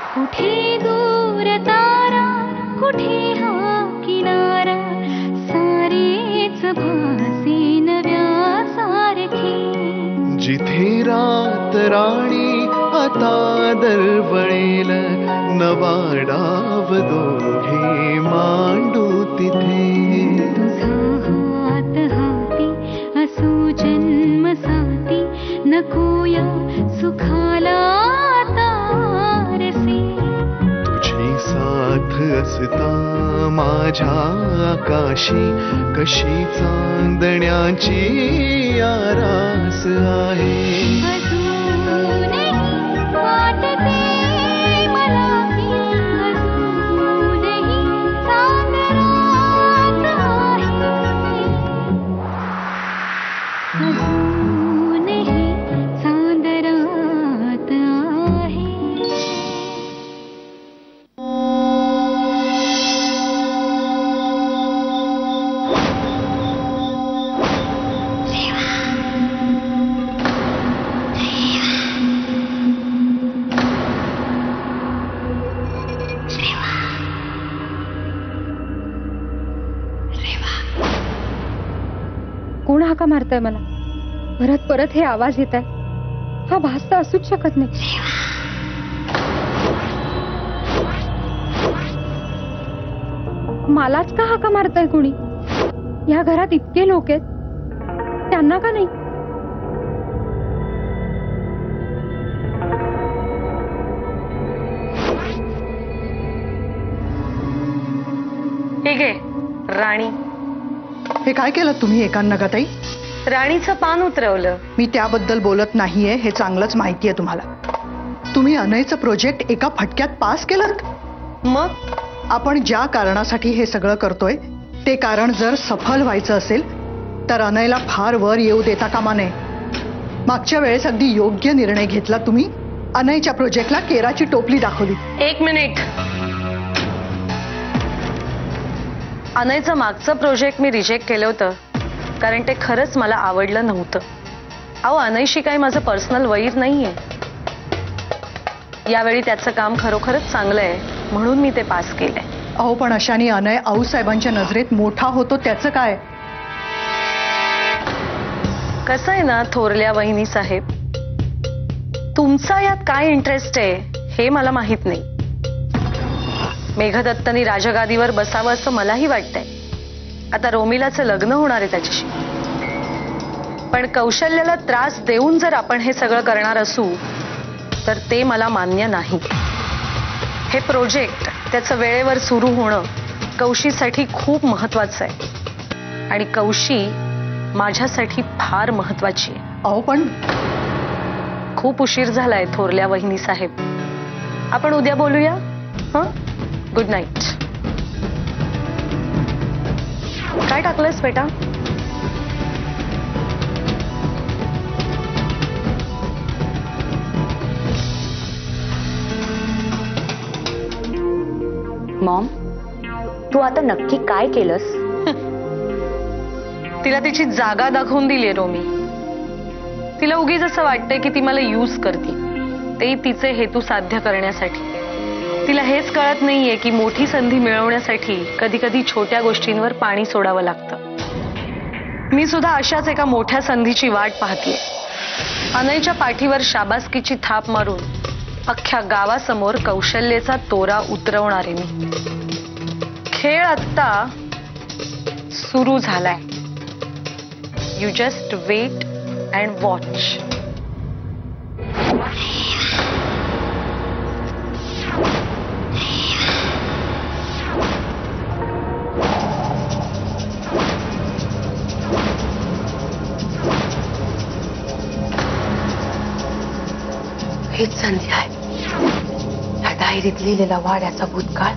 कुठे दूर तारा, कुठे हा किनारा, सारेच भासे नव्या सारखे. जिथे रात राणी आता दरवळेल, नवा डाव दोघे मांडू तिथे. तुझा हात हाती असू जन्म साथी, नकोया सुखाला तारसे. तुझी साथ असता माझ्या आकाशी, कशी चांदण्याची आरास आहे. अजूनही वाटते मला की अजूनही चांदण्यात आहे. अजूनही चांदण्यात आहे. कोण हाका मारताय मला? परत परत हे आवाज येत आहे. हा भास तर असूच शकत नाही. मलाच का हाका मारताय कोणी? या घरात इतके लोक आहेत, त्यांना का नाही? हे घे राणी. हे काय केलं तुम्ही एकांनगाताई? राणीचं पान उतरवलं. मी त्याबद्दल बोलत नाहीये, हे चांगलंच माहितीये तुम्हाला. तुम्ही अनयचं प्रोजेक्ट एका फटक्यात पास केलं. मग आपण ज्या कारणासाठी हे सगळं करतोय ते कारण जर सफल व्हायचं असेल तर अनयला फार वर येऊ देता कामा नये. मागच्या वेळेस अगदी योग्य निर्णय घेतला तुम्ही. अनयच्या प्रोजेक्टला केराची टोपली दाखवली. एक मिनिट. अनयचं मागचं प्रोजेक्ट मी रिजेक्ट केलं होतं कारण ते खरंच मला आवडलं नव्हतं. अहो, अनयशी काही माझं पर्सनल वैर नाहीये. यावेळी त्याचं काम खरोखरच चांगलं आहे म्हणून मी ते पास केलंय. अहो, पण अशाने अनय आऊसाहेबांच्या नजरेत मोठा होतो त्याचं काय? कसं आहे ना थोरल्या वहिनी साहेब, तुमचा यात काय इंटरेस्ट आहे हे मला माहित नाही. मेघदत्तनी राजगादीवर बसावं असं मलाही वाटतंय. आता रोमिलाचं लग्न होणार आहे त्याच्याशी. पण कौशल्याला त्रास देऊन जर आपण हे सगळं करणार असू तर ते मला मान्य नाही. हे प्रोजेक्ट त्याचं वेळेवर सुरू होणं कौशीसाठी खूप महत्वाचं आहे आणि कौशी माझ्यासाठी फार महत्वाची आहे. अहो, पण खूप उशीर झालाय थोरल्या वहिनी साहेब. आपण उद्या बोलूया. हं, गुड नाईट. काय टाकलंस बेटा? मॉम, तू आता नक्की काय केलंस? तिला तिची जागा दाखवून दिली रोमी. तिला उगीच असं वाटतंय की ती मला यूज करते, ते तिचे हेतू साध्य करण्यासाठी. तिला हेच कळत नाहीये की मोठी संधी मिळवण्यासाठी कधी कधी छोट्या गोष्टींवर पाणी सोडावं लागतं. मी सुद्धा अशाच एका मोठ्या संधीची वाट पाहतेय. अनयच्या पाठीवर शाबासकीची थाप मारून अख्ख्या गावासमोर कौशल्याचा तोरा उतरवणारे मी. खेळ आत्ता सुरू झालाय. You just wait and watch. हेच संधी आहे. ह्या डायरीत लिहिलेला वाड्याचा भूतकाळ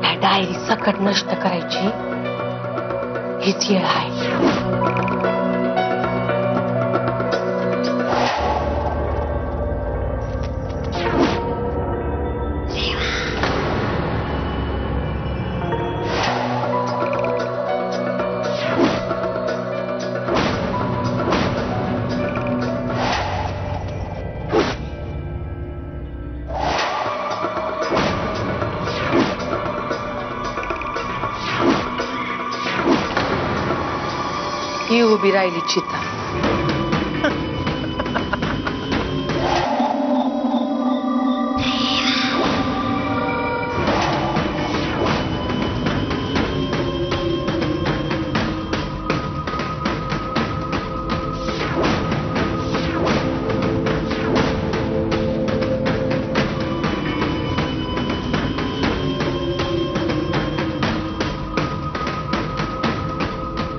ह्या डायरी सकट नष्ट करायची हीच वेळ आहे. उभी राहिली चिता.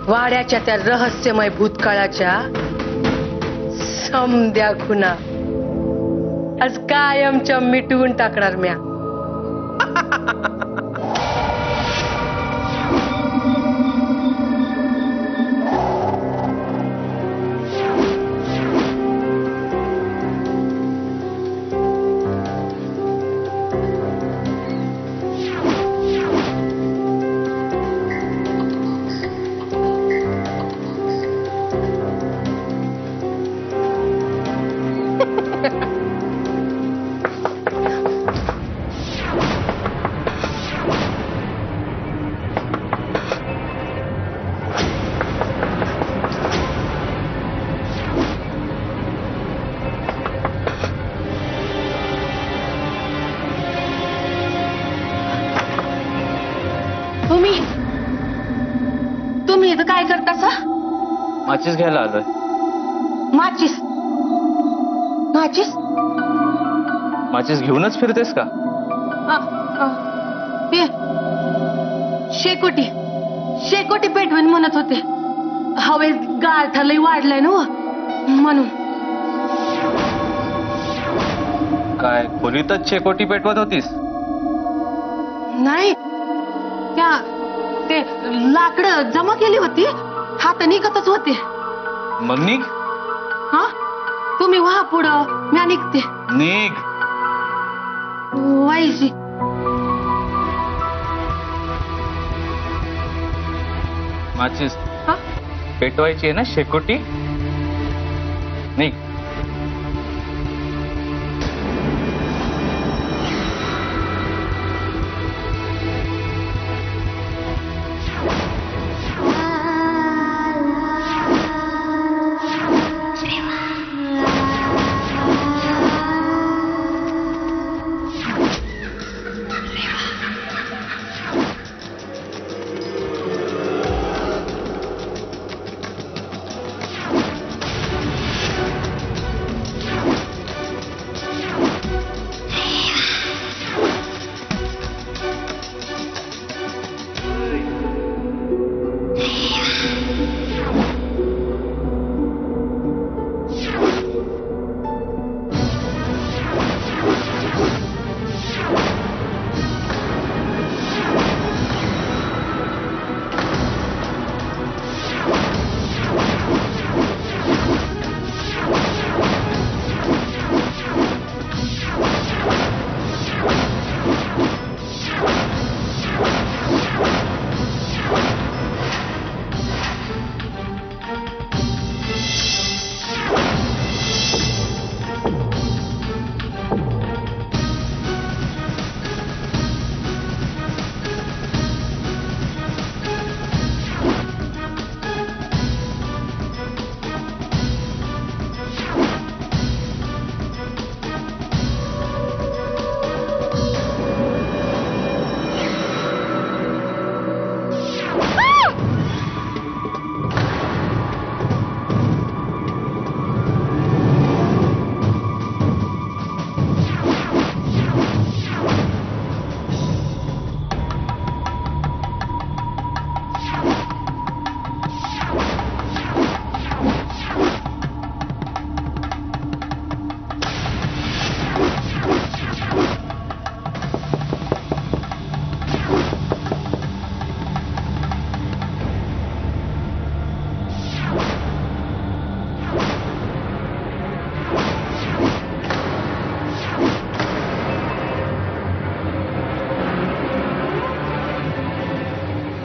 वाड्याच्या त्या रहस्यमय भूतकाळाच्या समद्या खुना आज कायमच्या मिटवून टाकणार म्या. तुम्ही इथं काय करता सा? माचीस घ्यायला आलोय. माचीस माचीस माचीस घेऊनच फिरतेस का? हे शेकोटी शेकोटी पेटवून म्हणत होते. हवेत गारठा लई वाढलाय ना व, म्हणून. काय खोलीतच शेकोटी पेटवत होतीस? नाही, त्या ते लाकडं जमा केली होती, हात निघतच होते. मग निघ. हा, तुम्ही व्हा पुढं, म्या निघते. निघ. वाईजी माचीस हा, पेटवायची आहे ना शेकोटी? निघ.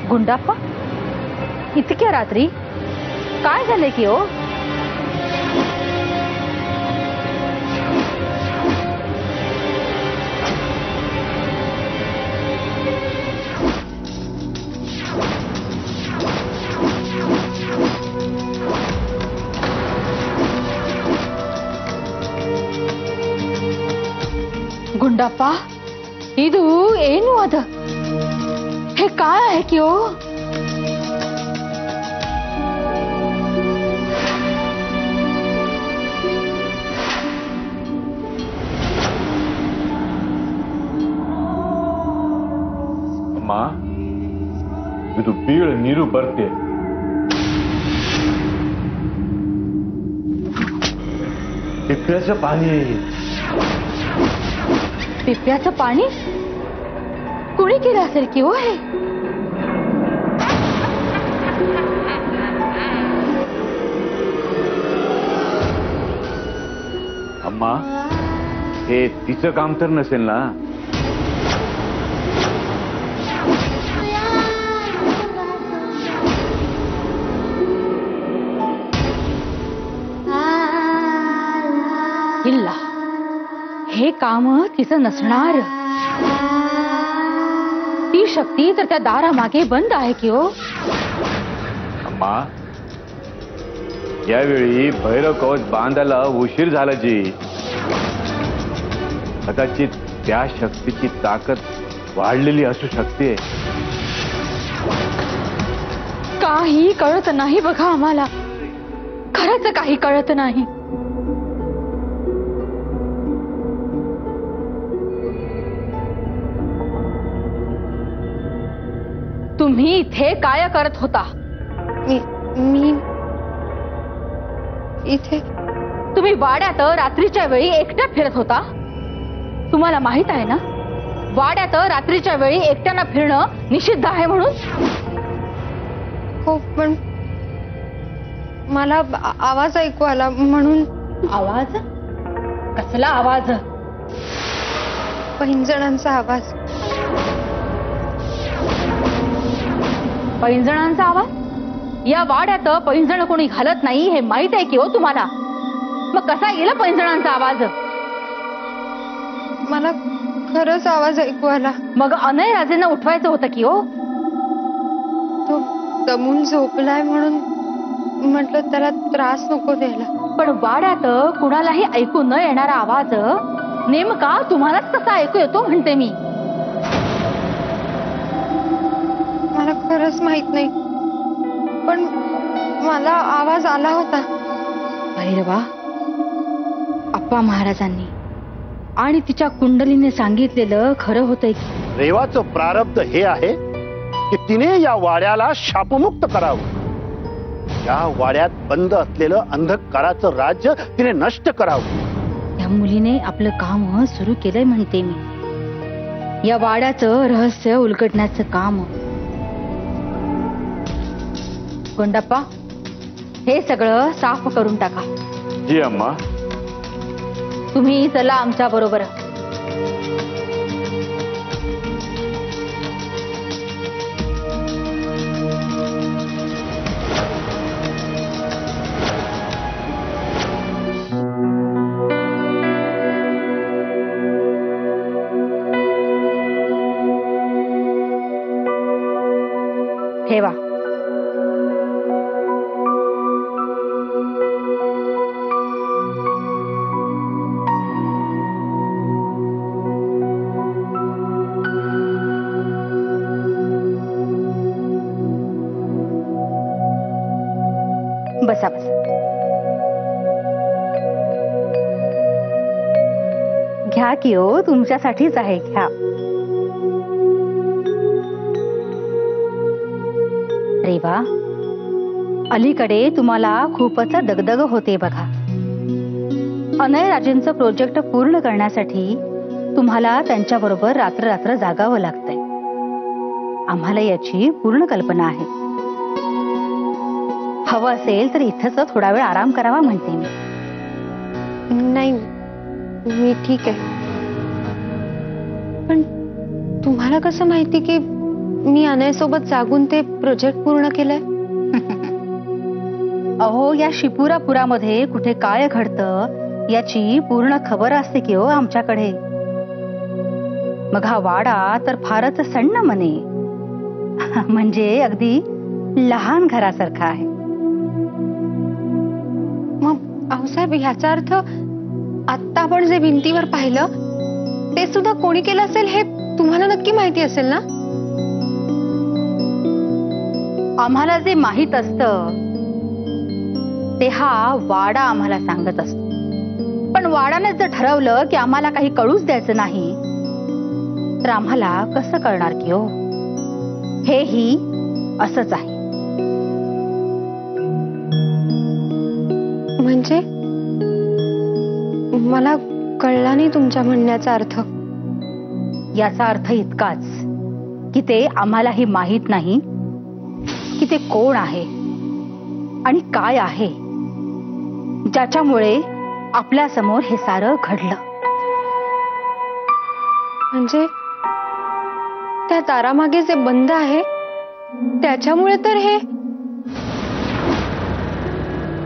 गुंडाप्पा, इतक्या रात्री काय झाले की हो? ಗುಂಡಪ್ಪ ಇದು ಏನು ಅದ ಹೇ काय आहे की ओ ಅಮ್ಮ ಇದು ಬೀಳ ನೀರು ಬರ್ತೆ पिप्याचं पाणी पिप्याचं पाणी कुणी केलं असेल की हो हे अम्मा हे तिचं काम तर नसेल ना ಇಲ್ಲ हे काम तिचं नसणार ती शक्ती तर त्या दारामागे बंद आहे की हो अम्मा यावेळी भैरव कवच बांधायला उशीर झाला जी कदाचित त्या शक्तीची ताकद वाढलेली असू शकते काही कळत नाही बघा आम्हाला खरंच काही कळत नाही तुम्ही इथे काय करत होता मी इथे तुम्ही वाड्यात रात्रीच्या वेळी एकट्या फिरत होता तुम्हाला माहित आहे ना वाड्यात रात्रीच्या वेळी एकट्यानं फिरणं निषिद्ध आहे म्हणून हो पण मला आवाज ऐकू आला म्हणून आवाज कसला आवाज पैंजणांचा आवाज पैंजणांचा आवाज या वाड्यात पैंजण कोणी घालत नाही हे माहित आहे की हो तुम्हाला मग कसा येईल पैंजणांचा आवाज मला खरंच आवाज ऐकू आला मग अनय राजेंना उठवायचं होतं की हो तो दमून झोपलाय म्हणून म्हटलं त्याला त्रास नको द्यायला पण वाड्यात कुणालाही ऐकू न येणारा आवाज नेमका तुम्हालाच कसा ऐकू येतो म्हणते मी मला खरंच माहित नाही पण मला आवाज आला होता भैरवा आप्पा महाराजांनी आणि तिच्या कुंडलीने सांगितलेलं खरं होतंय की रेवाचं प्रारब्ध हे आहे की तिने या वाड्याला शापमुक्त करावं या वाड्यात बंद असलेलं अंधकाराचं राज्य तिने नष्ट करावं त्या मुलीने आपलं काम सुरू केलंय म्हणते मी या वाड्याचं रहस्य उलगडण्याचं काम गोंडप्पा हे सगळं साफ करून टाका जी अम्मा तुम्ही चला आमच्या बरोबर ठेवा बसा बसा घ्या की हो तुमच्यासाठीच आहे घ्या रेवा अलीकडे तुम्हाला खूपच दगदग होते बघा अनय राजेंचं प्रोजेक्ट पूर्ण करण्यासाठी तुम्हाला त्यांच्याबरोबर रात्र रात्र जागावं लागतंय आम्हाला याची पूर्ण कल्पना आहे हवं असेल तर इथंच थोडा वेळ आराम करावा म्हणते मी नाही मी ठीक आहे पण तुम्हाला कसं माहिती की मी अनयसोबत जागून ते प्रोजेक्ट पूर्ण केलंय अहो या शिपुरापुरामध्ये कुठे काय घडतं याची पूर्ण खबर असते की हो आमच्याकडे मग हा वाडा तर फारच सಣ್ण म्हणे म्हणजे अगदी लहान घरासारखा आहे मग आऊसाहेब ह्याचा अर्थ आता आपण जे भिंतीवर पाहिलं ते सुद्धा कोणी केलं असेल हे तुम्हाला नक्की माहिती असेल ना? आम्हाला जे माहित असतं ते हा वाडा आम्हाला सांगत असतो. पण वाडाने जर ठरवलं की आम्हाला काही कळूच द्यायचं नाही तर आम्हाला कसं कळणार की हो? हेही असंच आहे. म्हणजे मला कळला नाही तुमच्या म्हणण्याचा अर्थ. याचा अर्थ इतकाच की ते आम्हालाही माहित नाही की ते कोण आहे आणि काय आहे ज्याच्यामुळे आपल्या समोर हे सारं घडलं. म्हणजे त्या दारामागे जे बंद आहे त्याच्यामुळे तर हे.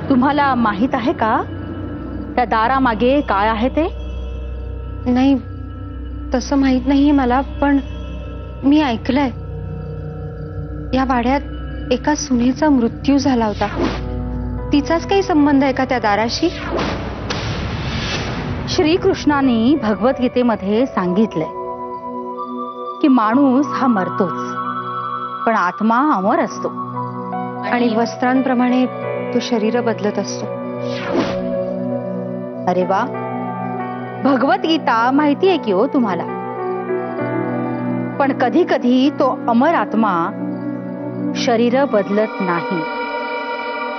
तुम्हाला माहित आहे का त्या दारामागे काय आहे ते? नाही, तसं माहित नाहीये मला, पण मी ऐकलंय या वाड्यात एका सुनेचा मृत्यू झाला होता. तिचाच काही संबंध आहे का त्या दाराशी? श्रीकृष्णाने भगवद्गीतेमध्ये सांगितलंय की माणूस हा मरतोच पण आत्मा अमर असतो आणि वस्त्रांप्रमाणे तो शरीर बदलत असतो. अरे वा, भगवद्गीता माहितीये की हो तुम्हाला. पण कधी कधी तो अमर आत्मा शरीर बदलत नाही.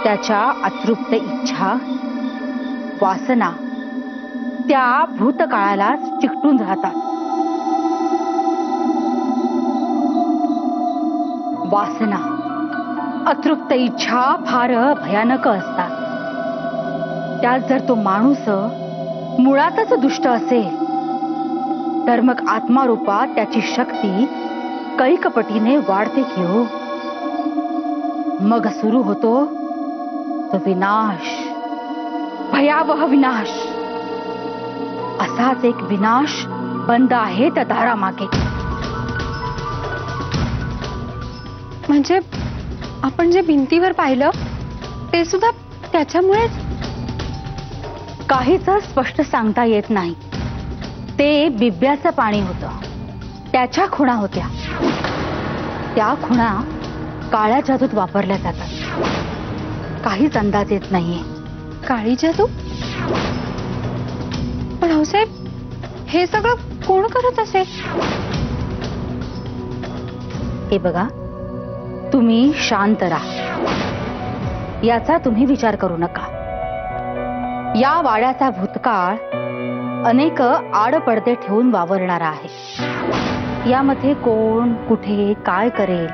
त्याच्या अतृप्त इच्छा, वासना त्या भूतकाळाला चिकटून राहतात. वासना, अतृप्त इच्छा फार भयानक असतात. त्यात जर तो माणूस मुळातच दुष्ट असेल तर मग आत्मारूपात त्याची शक्ती कैकपटीने वाढते की हो. मग सुरू होतो तो विनाश, भयावह विनाश. असाच एक विनाश बंद आहे त्या दारामागे. म्हणजे आपण जे भिंतीवर पाहिलं ते सुद्धा त्याच्यामुळेच? काहीच स्पष्ट सांगता येत नाही. ते बिब्याचं पाणी होतं. त्याच्या खुणा होत्या. त्या खुणा काळ्या जादूत वापरल्या जातात. काहीच अंदाज येत नाहीये. काळी जादू? पण भाऊसाहेब, हे सगळं कोण करत असेल? हे बघा, तुम्ही शांत राहा. याचा तुम्ही विचार करू नका. या वाड्याचा भूतकाळ अनेक आडपडदे ठेवून वावरणारा आहे. यामध्ये कोण कुठे काय करेल,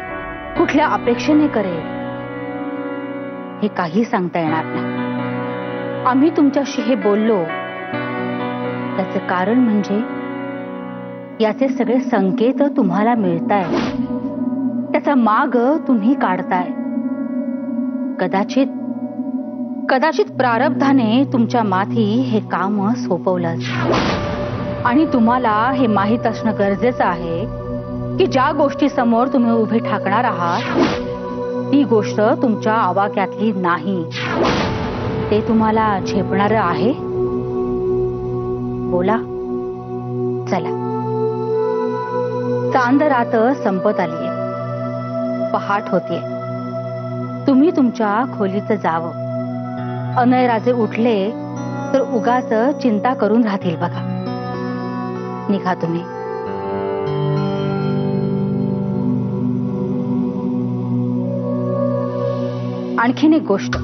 कुठल्या अपेक्षेने करेल हे काही सांगता येणार नाही. आम्ही तुमच्याशी हे बोललो त्याचं कारण म्हणजे याचे सगळे संकेत तुम्हाला मिळताय. त्याचा माग तुम्ही काढताय. कदाचित प्रारब्धाने तुमच्या माथी हे काम सोपवलं आणि तुम्हाला हे माहीत असणं गरजेचं आहे की ज्या गोष्टी समोर तुम्ही उभे ठाकणार आहात ती गोष्ट तुमच्या आवाक्यातली नाही. ते तुम्हाला झेपणार आहे. बोला, चला. चांद रात संपत आलीये. पहाट होतीये. तुम्ही तुमच्या खोलीत जावं. अनयराजे उठले तर उगाच चिंता करून राहतील बघा. निघा तुम्ही. आणखीन एक गोष्ट,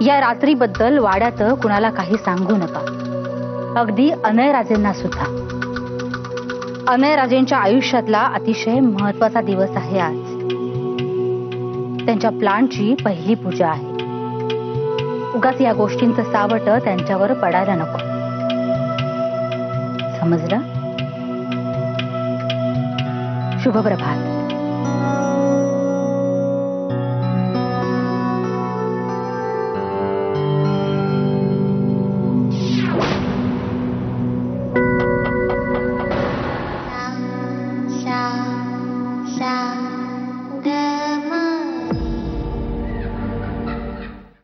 या रात्रीबद्दल वाड्यात कुणाला काही सांगू नका. अगदी अनयराजेंना सुद्धा. अनयराजेंच्या आयुष्यातला अतिशय महत्वाचा दिवस आहे आज. त्यांच्या प्लांटची पहिली पूजा आहे. उगाच या गोष्टींचं सावट त्यांच्यावर पडायला नको. समजलं? शुभप्रभात.